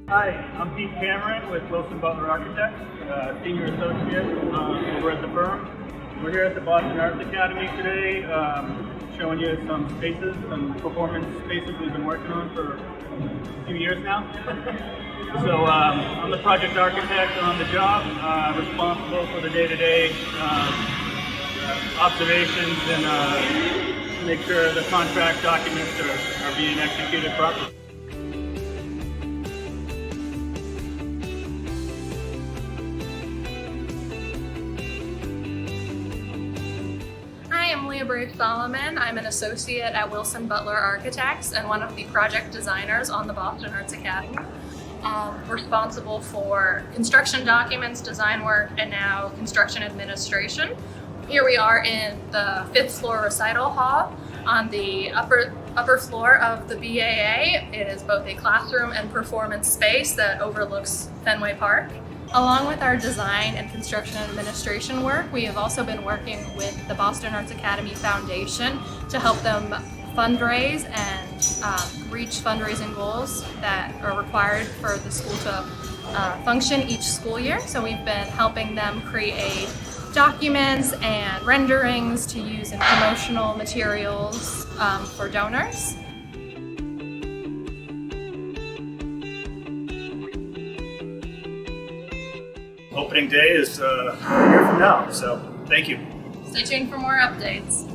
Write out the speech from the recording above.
Hi, I'm Pete Cameron with Butler Architects, Senior Associate over at the firm. We're here at the Boston Arts Academy today, showing you some spaces, some performance spaces we've been working on for a few years now. So I'm the project architect on the job, responsible for the day-to-day observations and make sure the contract documents are being executed properly. Hi, I'm Leah Brave Solomon. I'm an associate at Butler Architects and one of the project designers on the Boston Arts Academy. Responsible for construction documents, design work, and now construction administration. Here we are in the 5th floor recital hall on the upper floor of the BAA. It is both a classroom and performance space that overlooks Fenway Park. Along with our design and construction administration work, we have also been working with the Boston Arts Academy Foundation to help them fundraise and reach fundraising goals that are required for the school to function each school year. So we've been helping them create documents and renderings to use in promotional materials for donors. Opening day is a year from now, so thank you. Stay tuned for more updates.